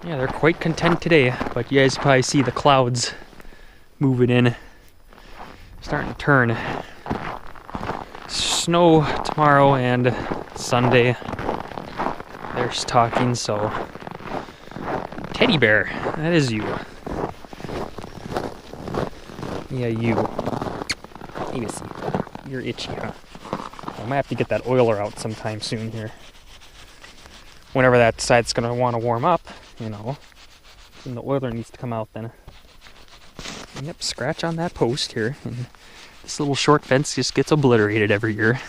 Yeah, they're quite content today, but you guys probably see the clouds moving in, starting to turn. Snow tomorrow and Sunday. There's talking, so teddy bear, that is you. Yeah, you. Let me see. You're itchy, huh? I might have to get that oiler out sometime soon here. Whenever that side's gonna want to warm up, you know, and the oiler needs to come out then. Yep, scratch on that post here, and this little short fence just gets obliterated every year.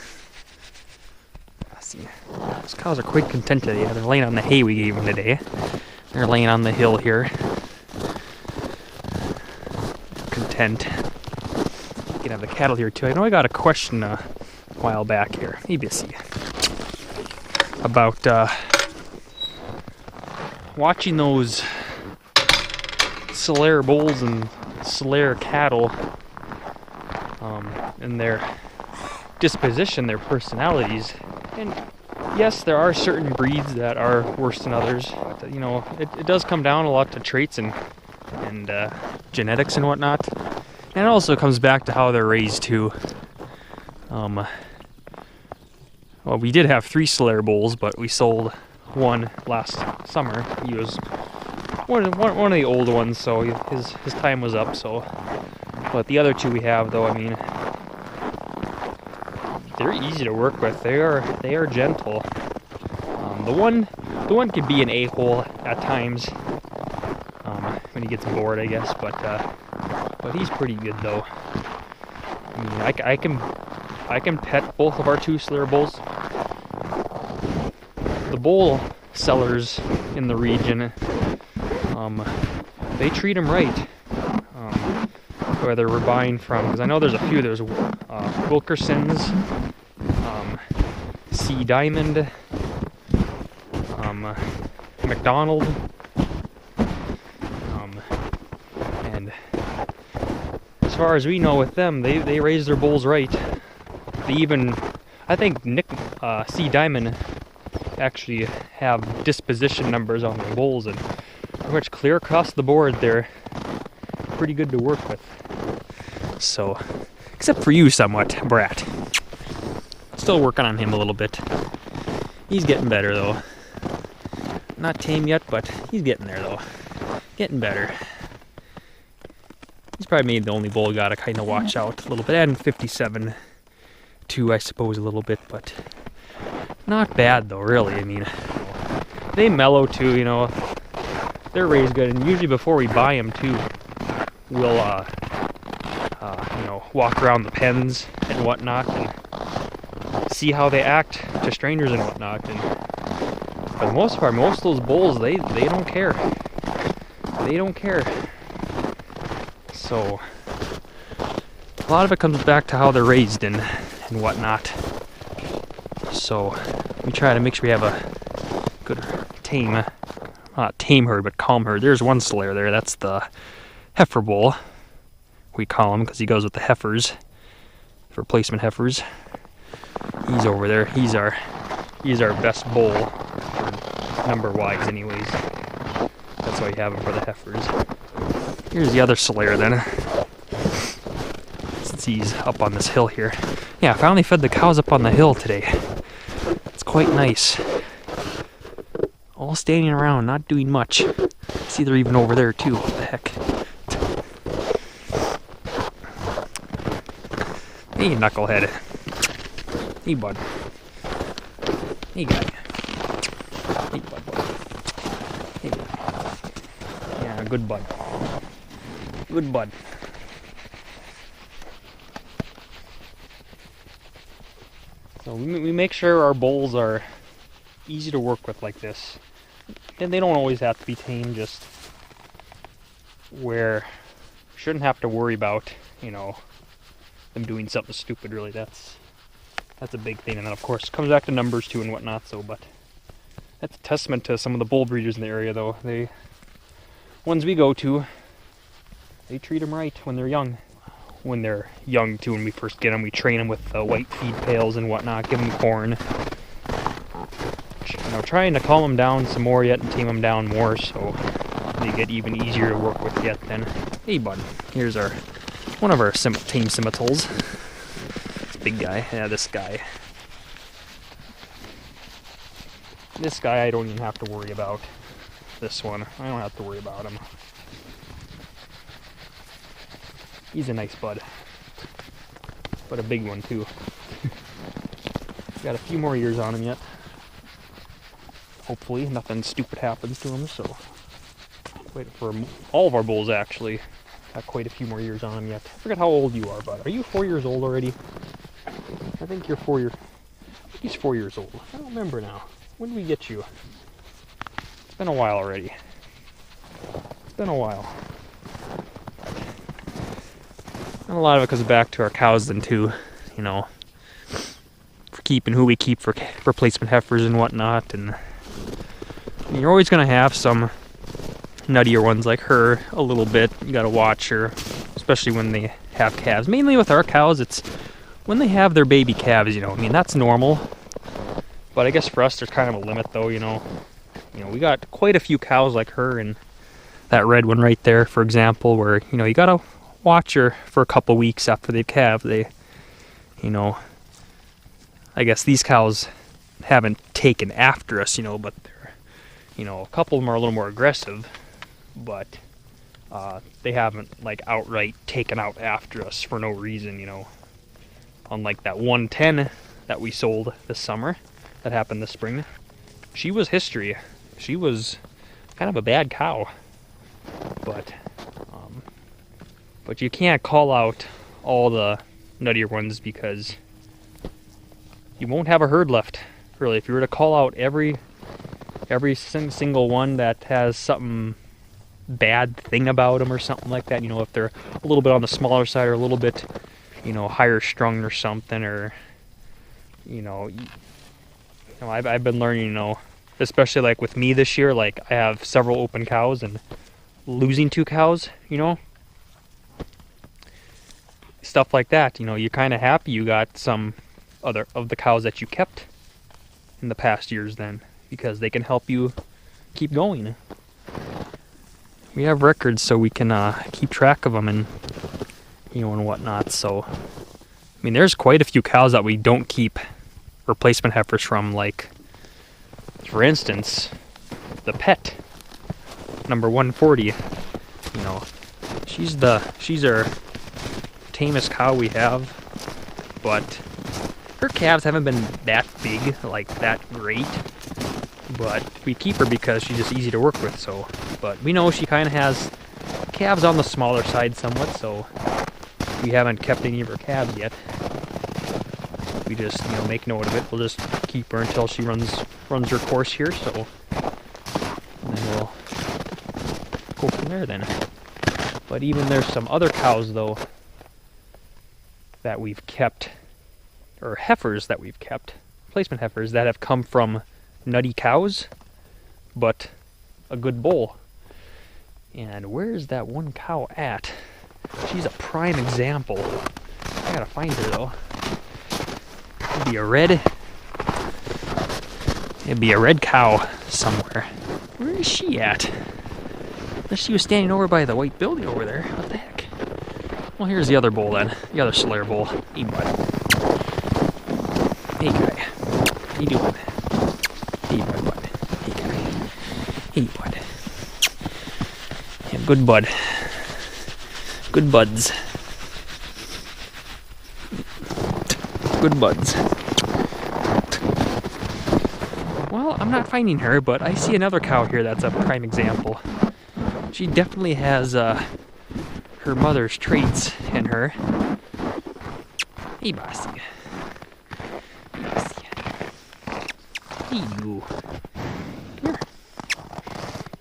Let's see, those cows are quite content today. They're laying on the hay we gave them today. They're laying on the hill here. Content. You can have the cattle here too. I know I got a question a while back here, ABC, about watching those Saler bulls and Saler cattle and their disposition, their personalities. And yes, there are certain breeds that are worse than others. But, you know, it does come down a lot to traits and genetics and whatnot. And it also comes back to how they're raised too. Well, we did have 3 Saler bulls, but we sold one last summer. He was one of the old ones, so his time was up. So, but the other 2 we have, though, I mean, they're easy to work with. They are gentle. The one could be an a-hole at times when he gets bored, I guess. But he's pretty good though. I mean, I can pet both of our 2 Saler bulls. The bull sellers in the region, they treat them right. Whether we're buying from, because I know there's a few. There's Wilkerson's, Sea Diamond, McDonald, and as far as we know with them, they raise their bulls right. They even, I think Sea Diamond actually have disposition numbers on their bulls, and pretty much clear across the board they're pretty good to work with. So, except for you somewhat, Brat. Still working on him a little bit. He's getting better though. Not tame yet, but he's getting there though. Getting better. He's probably made the only bull gotta kind of watch out a little bit. And 57 too, I suppose, a little bit, but not bad though, really. I mean, they mellow too, you know. They're raised good, and usually before we buy them too, we'll you know, walk around the pens and whatnot and see how they act to strangers and whatnot. And for the most part, most of those bulls, they don't care. They don't care. So a lot of it comes back to how they're raised and whatnot. So we try to make sure we have a good tame, not tame herd, but calm herd. There's one Saler there. That's the heifer bull, we call him, because he goes with the heifers, the replacement heifers. He's over there. He's our best bull, number wise, anyways. That's why we have him, for the heifers. Here's the other Saler then. Since he's up on this hill here. Yeah, I finally fed the cows up on the hill today. It's quite nice. All standing around, not doing much. See, they're even over there too. What the heck? Hey, knucklehead. Hey, bud. Hey, guy. Hey, bud. Hey, bud. Yeah, good bud. Good bud. So we make sure our bulls are easy to work with like this. And they don't always have to be tamed, just where we shouldn't have to worry about, you know, them doing something stupid, really. That's a big thing. And then of course it comes back to numbers too and whatnot. So, but that's a testament to some of the bull breeders in the area, though. The ones we go to, they treat them right when they're young. When they're young too, when we first get them, we train them with white feed pails and whatnot, give them corn, know, trying to calm them down some more yet and tame them down more so they get even easier to work with yet then. Hey bud, here's our one of our tame Simmentals. This big guy, yeah, this guy. This guy I don't even have to worry about. This one, I don't have to worry about him. He's a nice bud, but a big one too. Got a few more years on him yet. Hopefully nothing stupid happens to him, so wait for all of our bulls actually got quite a few more years on them yet. I forget how old you are, bud. Are you 4 years old already? I think you're 4 years. I think he's 4 years old. I don't remember now. When did we get you? It's been a while already. It's been a while. And a lot of it goes back to our cows then too, you know, for keeping who we keep for replacement heifers and whatnot. And you're always gonna have some nuttier ones like her a little bit. You gotta watch her, especially when they have calves. Mainly with our cows, it's when they have their baby calves, you know. I mean, that's normal. But I guess for us, there's kind of a limit, though, you know. You know, we got quite a few cows like her, and that red one right there, for example, where, you know, you gotta watch her for a couple weeks after they've calved. They, you know, I guess these cows haven't taken after us, you know, but they're, you know, a couple of them are a little more aggressive, but they haven't, like, outright taken out after us for no reason, you know. Unlike that 110 that we sold this summer. That happened this spring. She was history. She was kind of a bad cow, but you can't call out all the nuttier ones because you won't have a herd left. Really, if you were to call out every single one that has something bad thing about them or something like that, you know, if they're a little bit on the smaller side or a little bit, you know, higher strung or something, or you know, I've been learning, you know, especially like with me this year, like I have several open cows and losing 2 cows, you know, stuff like that, you know, you're kind of happy you got some other of the cows that you kept in the past years then, because they can help you keep going. We have records so we can keep track of them and, you know, and whatnot. So, I mean, there's quite a few cows that we don't keep replacement heifers from, like, for instance, the Pet, number 140, you know, she's our tamest cow we have, but her calves haven't been that big, like that great, but we keep her because she's just easy to work with, so, but we know she kind of has calves on the smaller side somewhat, so we haven't kept any of her calves yet. We just, you know, make note of it. We'll just keep her until she runs her course here, so and then we'll go from there then. But even there's some other cows though that we've kept, or heifers that we've kept, replacement heifers that have come from nutty cows, but a good bull. And where's that one cow at? She's a prime example. I gotta find her though. It'd be a red cow somewhere. Where is she at? She was standing over by the white building over there. What the heck? Well, here's the other bull then. The other Saler bull. Hey, bud. Hey, guy. How you doing? Hey, bud. Hey, guy. Hey, bud. Yeah, good bud. Good buds. Good buds. Well, I'm not finding her, but I see another cow here that's a prime example. She definitely has her mother's traits in her. Hey, bossy. Hey, bossy. Hey, you. Come here.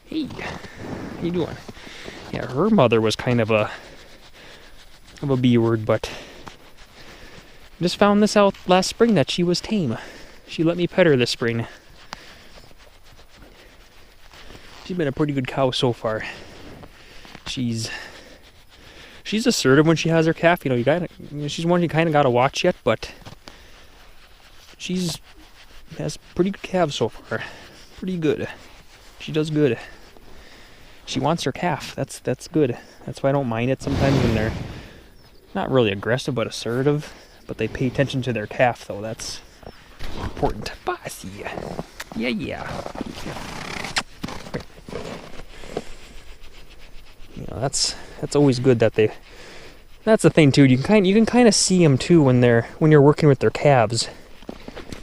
Hey. How you doing? Yeah, her mother was kind of a B word, but just found this out last spring that she was tame. She let me pet her this spring. She's been a pretty good cow so far. She's assertive when she has her calf. You know, she's one you kind of gotta watch yet, but has pretty good calves so far. pretty good. She does good. She wants her calf. That's good. That's why I don't mind it sometimes when they're not really aggressive but assertive, but they pay attention to their calf though. That's important. Bossy. Yeah, yeah. You know, that's always good that they. That's the thing too. You can kind of see them too when you're working with their calves.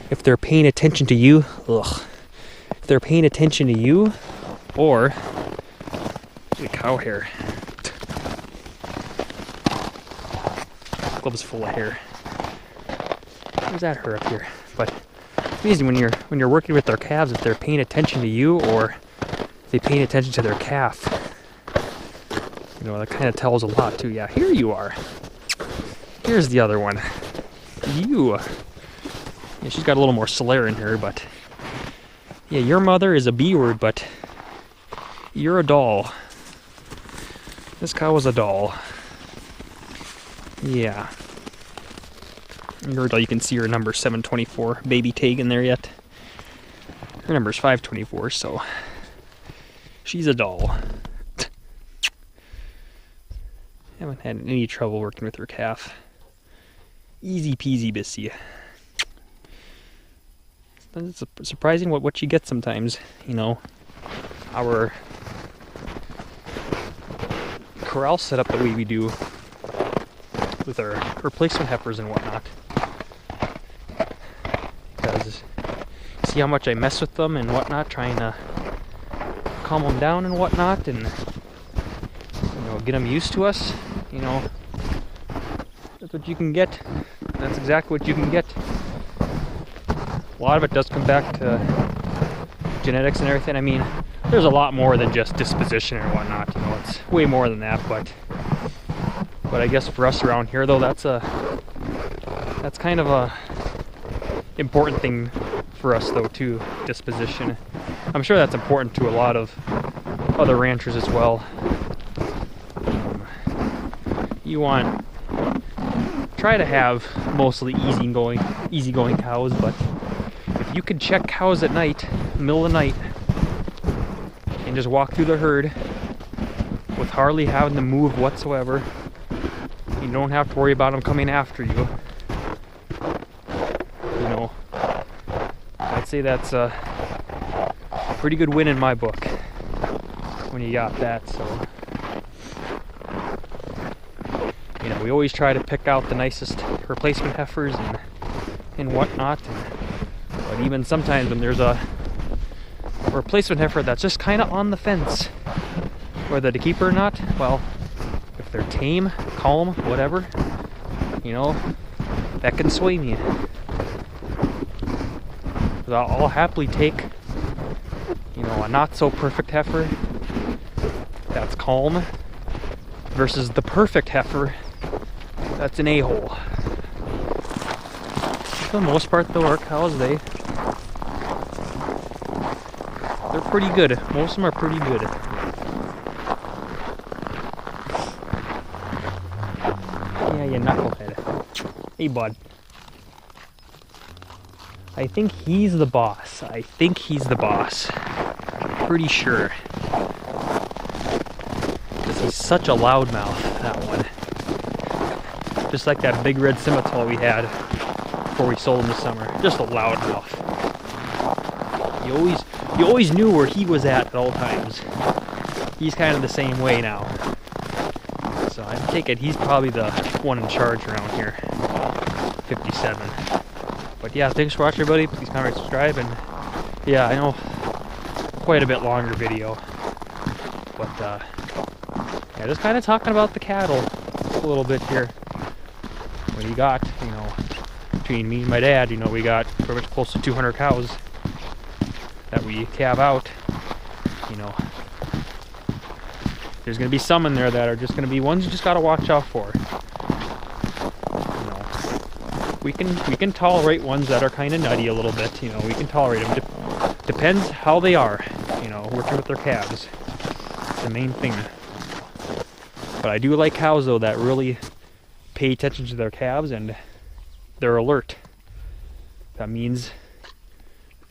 If they're paying attention to you, if they're paying attention to you, or the cow hair. Glove's full of hair. Where's that hair up here? But it's easy when you're working with their calves, if they're paying attention to you or they're paying attention to their calf. You know, that kind of tells a lot too. Yeah, here you are. Here's the other one. You. Yeah, she's got a little more Saler in her, but yeah, your mother is a B word, but you're a doll. This cow was a doll. Yeah. Her doll, you can see her number 724 baby tag in there yet. Her number's 524, so she's a doll. Haven't had any trouble working with her calf. Easy peasy bissy. It's surprising what she gets sometimes, you know. Our corral setup that we do with our replacement heifers and whatnot. Because see how much I mess with them and whatnot, trying to calm them down and whatnot, and you know, get them used to us. You know, that's what you can get. That's exactly what you can get. A lot of it does come back to genetics and everything. I mean, there's a lot more than just disposition and whatnot. You know, it's way more than that. But I guess for us around here, though, that's kind of a important thing for us, though, too. Disposition. I'm sure that's important to a lot of other ranchers as well. You want try to have mostly easygoing cows, but if you could check cows at night, middle of the night, and just walk through the herd with hardly having to move whatsoever, you don't have to worry about them coming after you. You know, I'd say that's a pretty good win in my book when you got that. So, you know, we always try to pick out the nicest replacement heifers and whatnot. But even sometimes when there's a replacement heifer that's just kind of on the fence, whether to keep her or not, well, if they're tame, calm, whatever, you know, that can sway me. I'll happily take, you know, a not so perfect heifer that's calm versus the perfect heifer that's an a-hole. For the most part, though, our cows, they're pretty good. Most of them are pretty good. Yeah, you knucklehead. Hey, bud. I think he's the boss. Pretty sure. Because he's such a loudmouth, that one. Just like that big red Simmental we had before we sold him this summer. Just a loudmouth. You always knew where he was at all times. He's kind of the same way now. So I take it he's probably the one in charge around here. 57. But yeah, thanks for watching, everybody. Please comment, subscribe, and yeah, I know quite a bit longer video. But yeah, just kind of talking about the cattle a little bit here. What you got, you know, between me and my dad, you know, we got pretty much close to 200 cows that we calve out. You know, there's gonna be some in there that are just gonna be ones you just gotta watch out for. You know, we can tolerate ones that are kind of nutty a little bit. You know, we can tolerate them. Depends how they are. You know, working with their calves. It's the main thing. But I do like cows though that really pay attention to their calves and they're alert. That means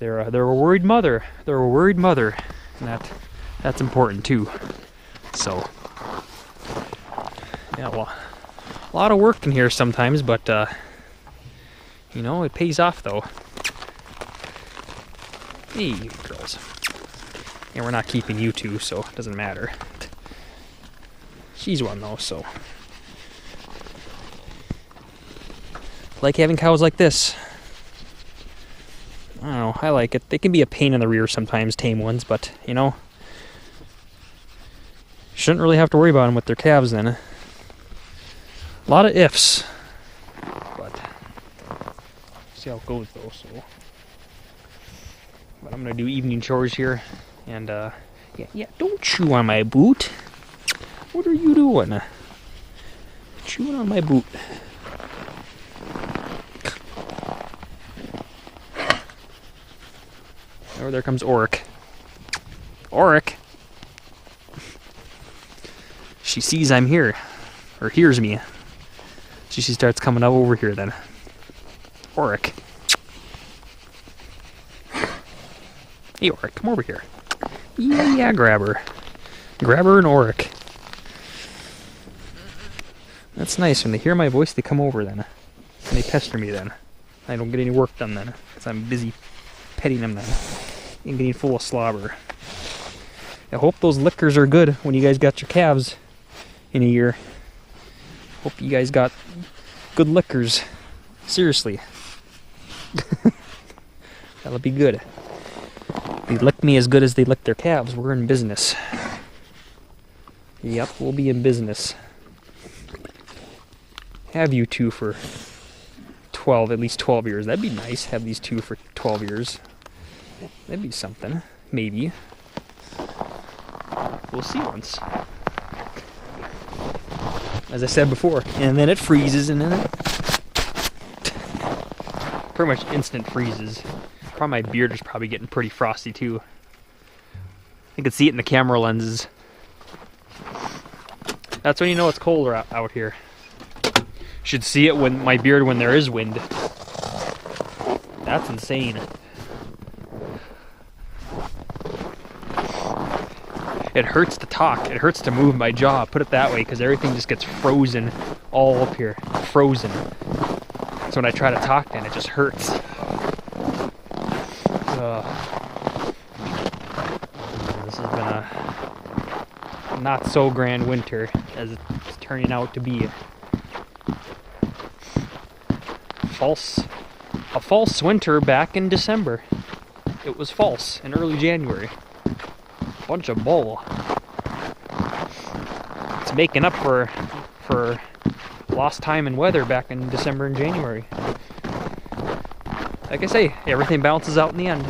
They're a worried mother. They're a worried mother, and that's important too. So, yeah, well, a lot of work in here sometimes, but you know, it pays off though. Hey, girls. And we're not keeping you two, so it doesn't matter. She's one though, so. Like having cows like this. I don't know, I like it. They can be a pain in the rear sometimes, tame ones, but, you know, shouldn't really have to worry about them with their calves then. A lot of ifs, but see how it goes though, so. But I'm gonna do evening chores here, and yeah, don't chew on my boot. What are you doing? Chewing on my boot. Oh, there comes Oric. Oric! She sees I'm here, or hears me. So she starts coming up over here then. Oric. Hey Oric, come over here. Yeah, grab her. Grab her and Oric. That's nice. When they hear my voice, they come over then. And they pester me then. I don't get any work done then, because I'm busy petting them then. And getting full of slobber. I hope those liquors are good when you guys got your calves in a year. Hope you guys got good liquors. Seriously. That'll be good. They lick me as good as they lick their calves. We're in business. Yep, we'll be in business. Have you two for at least 12 years. That'd be nice. Have these two for 12 years. That'd be something. Maybe. We'll see once. As I said before. And then it freezes and then it... pretty much instant freezes. Probably my beard is probably getting pretty frosty too. I can see it in the camera lenses. That's when you know it's colder out here. Should see it when my beard when there is wind. That's insane. It hurts to talk. It hurts to move my jaw. Put it that way, because everything just gets frozen all up here. Frozen. So when I try to talk, then it just hurts. This has been a not so grand winter as it's turning out to be. A false winter back in December. It was false in early January. Bunch of bull. It's making up for lost time in weather back in December and January. Like I say, everything balances out in the end.